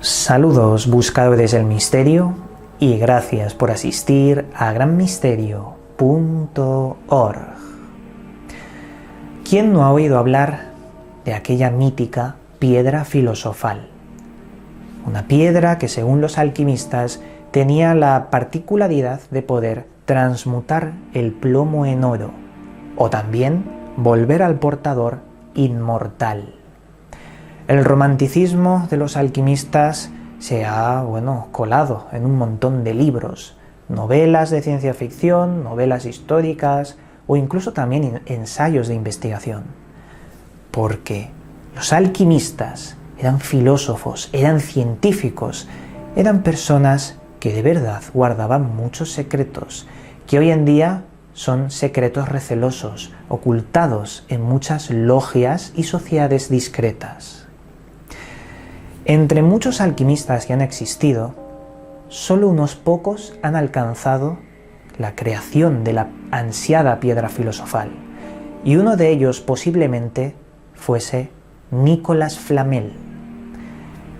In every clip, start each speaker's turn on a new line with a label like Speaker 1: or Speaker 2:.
Speaker 1: Saludos buscadores del misterio y gracias por asistir a granmisterio.org. ¿Quién no ha oído hablar de aquella mítica piedra filosofal? Una piedra que, según los alquimistas, tenía la particularidad de poder transmutar el plomo en oro o también volver al portador inmortal. El romanticismo de los alquimistas se ha, colado en un montón de libros, novelas de ciencia ficción, novelas históricas o incluso también ensayos de investigación. Porque los alquimistas eran filósofos, eran científicos, eran personas que de verdad guardaban muchos secretos, que hoy en día son secretos recelosos, ocultados en muchas logias y sociedades discretas. Entre muchos alquimistas que han existido, solo unos pocos han alcanzado la creación de la ansiada piedra filosofal, y uno de ellos posiblemente fuese Nicolas Flamel.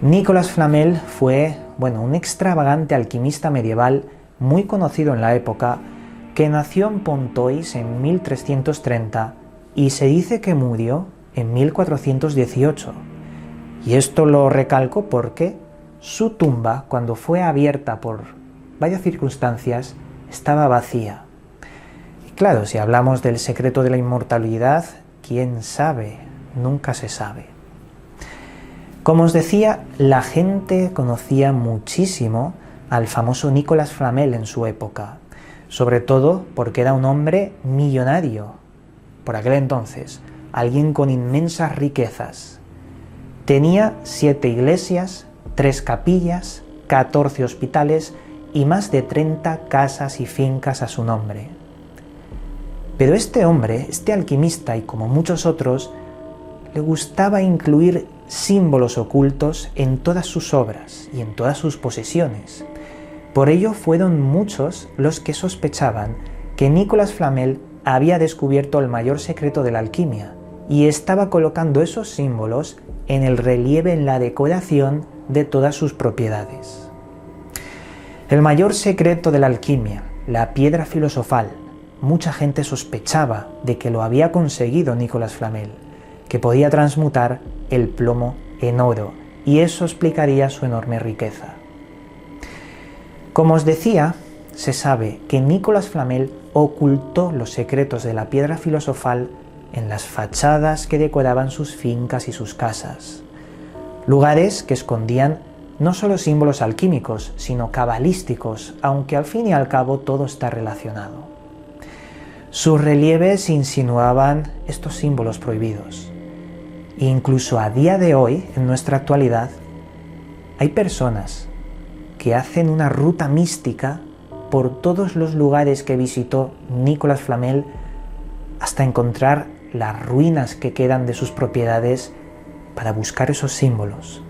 Speaker 1: Nicolas Flamel fue, un extravagante alquimista medieval muy conocido en la época, que nació en Pontoise en 1330 y se dice que murió en 1418. Y esto lo recalco porque su tumba, cuando fue abierta por varias circunstancias, estaba vacía. Y claro, si hablamos del secreto de la inmortalidad, ¿quién sabe? Nunca se sabe. Como os decía, la gente conocía muchísimo al famoso Nicolas Flamel en su época, sobre todo porque era un hombre millonario por aquel entonces, alguien con inmensas riquezas. Tenía 7 iglesias, 3 capillas, 14 hospitales y más de 30 casas y fincas a su nombre. Pero este hombre, este alquimista y como muchos otros, le gustaba incluir símbolos ocultos en todas sus obras y en todas sus posesiones. Por ello fueron muchos los que sospechaban que Nicolas Flamel había descubierto el mayor secreto de la alquimia y estaba colocando esos símbolos en el relieve, en la decoración de todas sus propiedades. El mayor secreto de la alquimia, la piedra filosofal, mucha gente sospechaba de que lo había conseguido Nicolas Flamel, que podía transmutar el plomo en oro, y eso explicaría su enorme riqueza. Como os decía, se sabe que Nicolas Flamel ocultó los secretos de la piedra filosofal en las fachadas que decoraban sus fincas y sus casas, lugares que escondían no solo símbolos alquímicos, sino cabalísticos, aunque al fin y al cabo todo está relacionado. Sus relieves insinuaban estos símbolos prohibidos. E incluso a día de hoy, en nuestra actualidad, hay personas que hacen una ruta mística por todos los lugares que visitó Nicolas Flamel hasta encontrar las ruinas que quedan de sus propiedades para buscar esos símbolos.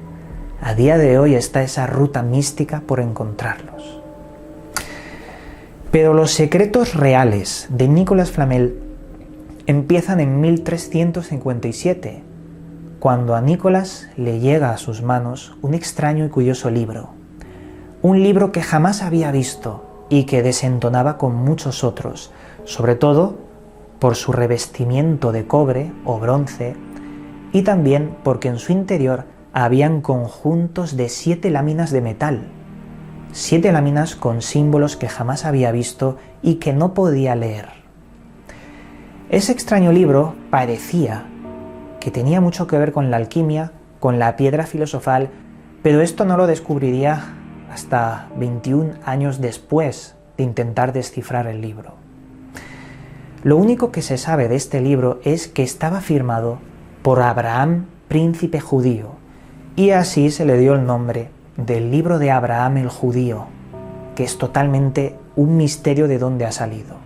Speaker 1: A día de hoy está esa ruta mística por encontrarlos. Pero los secretos reales de Nicolas Flamel empiezan en 1357, cuando a Nicolas le llega a sus manos un extraño y curioso libro. Un libro que jamás había visto y que desentonaba con muchos otros, sobre todo por su revestimiento de cobre o bronce, y también porque en su interior habían conjuntos de 7 láminas de metal, 7 láminas con símbolos que jamás había visto y que no podía leer. Ese extraño libro parecía que tenía mucho que ver con la alquimia, con la piedra filosofal, pero esto no lo descubriría hasta 21 años después de intentar descifrar el libro. Lo único que se sabe de este libro es que estaba firmado por Abraham, príncipe judío, y así se le dio el nombre del libro de Abraham el judío, que es totalmente un misterio de dónde ha salido.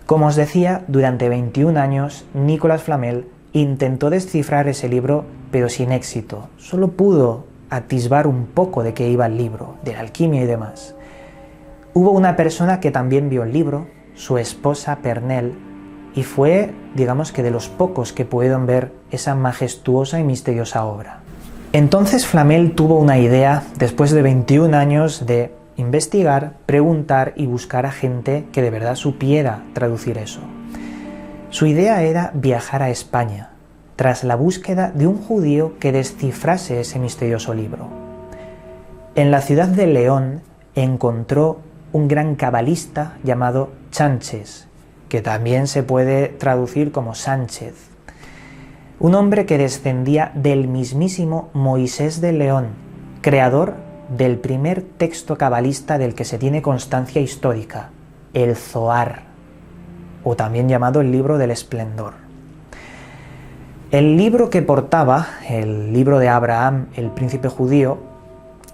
Speaker 1: Como os decía, durante 21 años Nicolas Flamel intentó descifrar ese libro, pero sin éxito. Solo pudo atisbar un poco de qué iba el libro, de la alquimia y demás. Hubo una persona que también vio el libro, su esposa Pernelle, y fue, digamos que de los pocos que pudieron ver esa majestuosa y misteriosa obra. Entonces Flamel tuvo una idea, después de 21 años, de investigar, preguntar y buscar a gente que de verdad supiera traducir eso. Su idea era viajar a España, tras la búsqueda de un judío que descifrase ese misterioso libro. En la ciudad de León encontró un gran cabalista llamado Chánchez, que también se puede traducir como Sánchez. Un hombre que descendía del mismísimo Moisés de León, creador del primer texto cabalista del que se tiene constancia histórica, el Zohar, o también llamado el Libro del Esplendor. El libro que portaba, el libro de Abraham, el príncipe judío,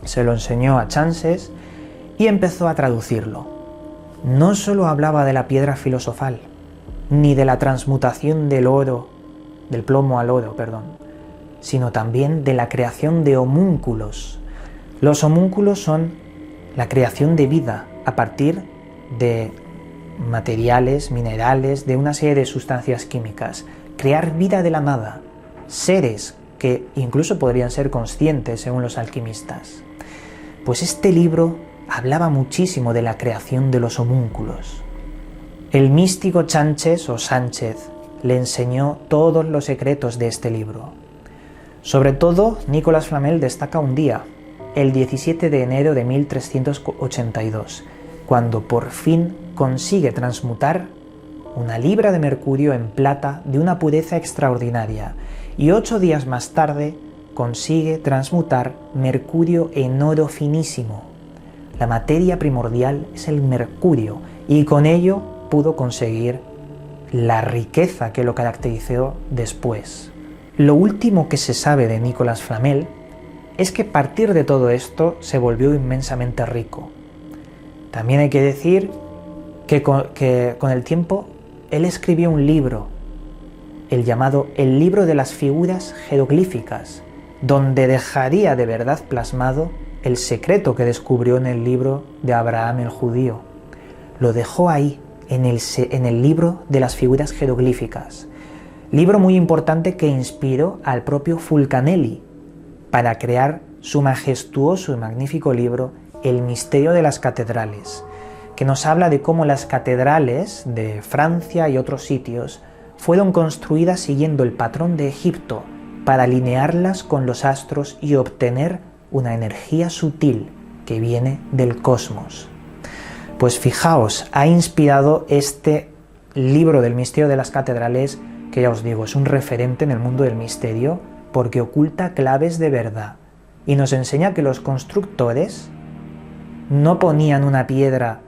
Speaker 1: se lo enseñó a Chánchez y empezó a traducirlo. No solo hablaba de la piedra filosofal, ni de la transmutación del plomo al oro, sino también de la creación de homúnculos. Los homúnculos son la creación de vida a partir de materiales, minerales, de una serie de sustancias químicas. Crear vida de la nada, seres que incluso podrían ser conscientes según los alquimistas. Pues este libro hablaba muchísimo de la creación de los homúnculos. El místico Chánchez o Sánchez le enseñó todos los secretos de este libro. Sobre todo, Nicolas Flamel destaca un día, el 17 de enero de 1382, cuando por fin consigue transmutar una libra de mercurio en plata de una pureza extraordinaria, y 8 días más tarde consigue transmutar mercurio en oro finísimo. La materia primordial es el mercurio, y con ello pudo conseguir la riqueza que lo caracterizó después. Lo último que se sabe de Nicolas Flamel es que a partir de todo esto se volvió inmensamente rico. También hay que decir que con el tiempo él escribió un libro, el llamado El Libro de las Figuras Jeroglíficas, donde dejaría de verdad plasmado el secreto que descubrió en el libro de Abraham el judío. Lo dejó ahí, en el libro de las figuras jeroglíficas. Libro muy importante que inspiró al propio Fulcanelli para crear su majestuoso y magnífico libro El misterio de las catedrales, que nos habla de cómo las catedrales de Francia y otros sitios fueron construidas siguiendo el patrón de Egipto para alinearlas con los astros y obtener una energía sutil que viene del cosmos. Pues fijaos, ha inspirado este libro del misterio de las catedrales, que ya os digo, es un referente en el mundo del misterio porque oculta claves de verdad y nos enseña que los constructores no ponían una piedra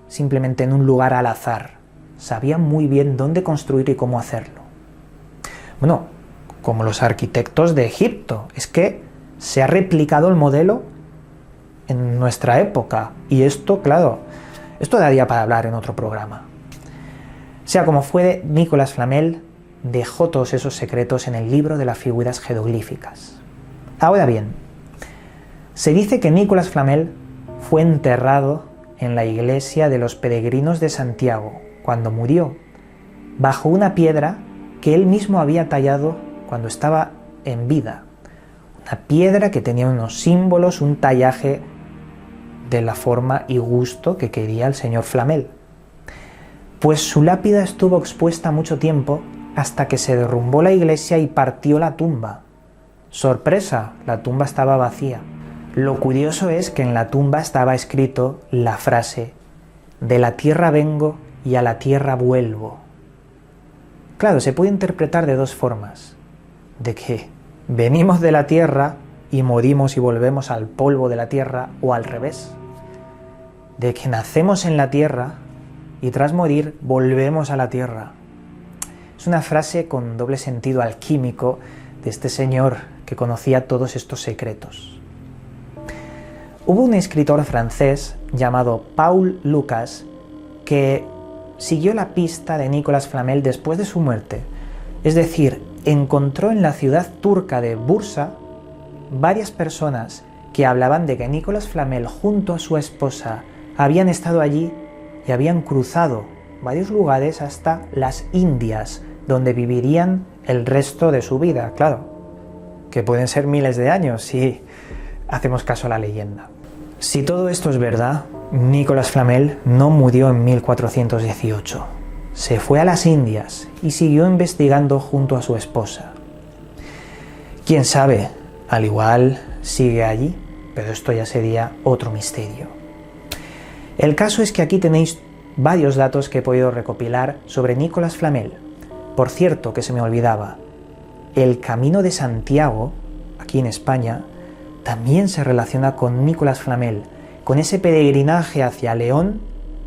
Speaker 1: simplemente en un lugar al azar, sabían muy bien dónde construir y cómo hacerlo. Bueno, como los arquitectos de Egipto, es que se ha replicado el modelo en nuestra época y esto, claro, esto daría para hablar en otro programa. Sea como fuere, Nicolas Flamel dejó todos esos secretos en el libro de las figuras jeroglíficas. Ahora bien, se dice que Nicolas Flamel fue enterrado en la iglesia de los peregrinos de Santiago cuando murió, bajo una piedra que él mismo había tallado cuando estaba en vida. Una piedra que tenía unos símbolos, un tallaje de la forma y gusto que quería el señor Flamel. Pues su lápida estuvo expuesta mucho tiempo hasta que se derrumbó la iglesia y partió la tumba. Sorpresa, la tumba estaba vacía. Lo curioso es que en la tumba estaba escrito la frase: de la tierra vengo y a la tierra vuelvo. Claro, se puede interpretar de dos formas: de que venimos de la tierra y morimos y volvemos al polvo de la tierra, o al revés, de que nacemos en la tierra y tras morir volvemos a la tierra. Es una frase con doble sentido alquímico de este señor que conocía todos estos secretos. Hubo un escritor francés llamado Paul Lucas que siguió la pista de Nicolas Flamel después de su muerte, es decir, encontró en la ciudad turca de Bursa varias personas que hablaban de que Nicolas Flamel junto a su esposa habían estado allí y habían cruzado varios lugares hasta las Indias, donde vivirían el resto de su vida. Claro, que pueden ser miles de años si hacemos caso a la leyenda. Si todo esto es verdad, Nicolas Flamel no murió en 1418. Se fue a las Indias y siguió investigando junto a su esposa. Quién sabe, al igual sigue allí, pero esto ya sería otro misterio. El caso es que aquí tenéis varios datos que he podido recopilar sobre Nicolas Flamel. Por cierto, que se me olvidaba, el Camino de Santiago, aquí en España, también se relaciona con Nicolas Flamel, con ese peregrinaje hacia León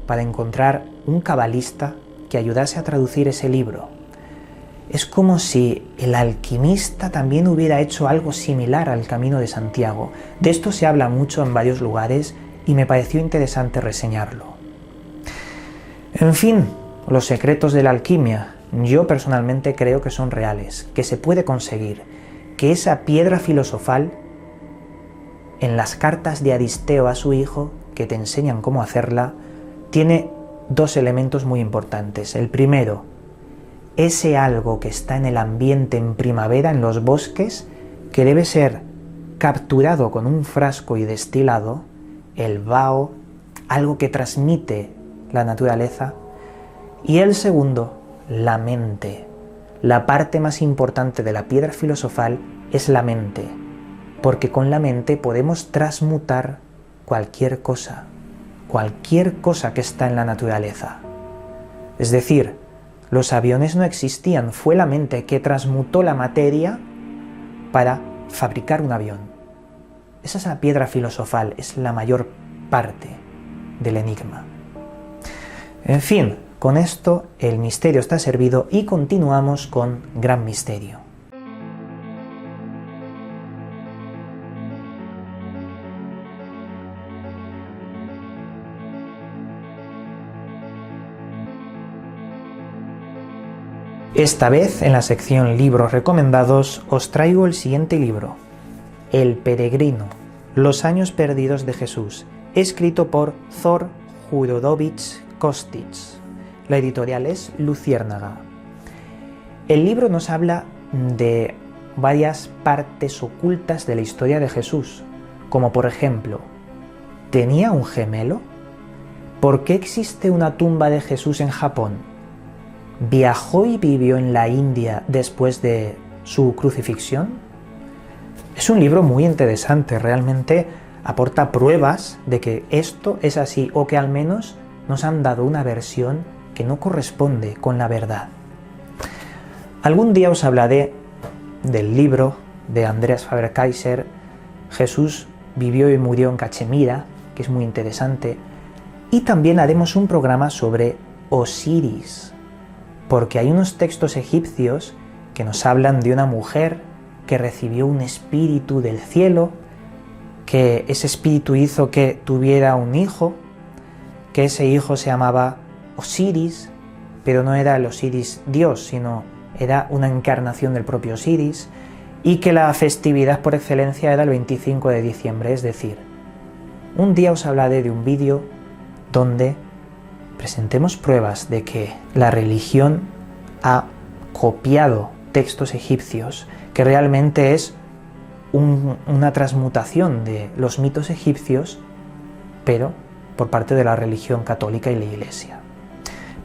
Speaker 1: para encontrar un cabalista que ayudase a traducir ese libro. Es como si el alquimista también hubiera hecho algo similar al Camino de Santiago. De esto se habla mucho en varios lugares y me pareció interesante reseñarlo. En fin, los secretos de la alquimia, yo personalmente creo que son reales, que se puede conseguir, que esa piedra filosofal, en las cartas de Aristeo a su hijo, que te enseñan cómo hacerla, tiene dos elementos muy importantes. El primero, ese algo que está en el ambiente en primavera, en los bosques, que debe ser capturado con un frasco y destilado, el vaho, algo que transmite la naturaleza. Y el segundo, la mente. La parte más importante de la piedra filosofal es la mente, porque con la mente podemos transmutar cualquier cosa que está en la naturaleza. Es decir, los aviones no existían, fue la mente que transmutó la materia para fabricar un avión. Esa es la piedra filosofal, es la mayor parte del enigma. En fin, con esto el misterio está servido y continuamos con Gran Misterio. Esta vez, en la sección Libros Recomendados, os traigo el siguiente libro, El Peregrino, Los años perdidos de Jesús, escrito por Zor Judorowicz Kostic. La editorial es Luciérnaga. El libro nos habla de varias partes ocultas de la historia de Jesús, como por ejemplo, ¿tenía un gemelo? ¿Por qué existe una tumba de Jesús en Japón? ¿Viajó y vivió en la India después de su crucifixión? Es un libro muy interesante, realmente aporta pruebas de que esto es así, o que al menos nos han dado una versión que no corresponde con la verdad. Algún día os hablaré del libro de Andreas Faber-Kaiser, Jesús vivió y murió en Cachemira, que es muy interesante, y también haremos un programa sobre Osiris, porque hay unos textos egipcios que nos hablan de una mujer que recibió un espíritu del cielo, que ese espíritu hizo que tuviera un hijo, que ese hijo se llamaba Osiris, pero no era el Osiris Dios, sino era una encarnación del propio Osiris, y que la festividad por excelencia era el 25 de diciembre, es decir, un día os hablaré de un vídeo donde presentemos pruebas de que la religión ha copiado textos egipcios, que realmente es una transmutación de los mitos egipcios, pero por parte de la religión católica y la Iglesia.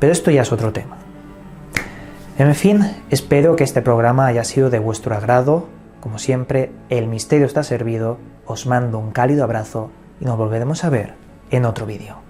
Speaker 1: Pero esto ya es otro tema. En fin, espero que este programa haya sido de vuestro agrado. Como siempre, el misterio está servido. Os mando un cálido abrazo y nos volveremos a ver en otro vídeo.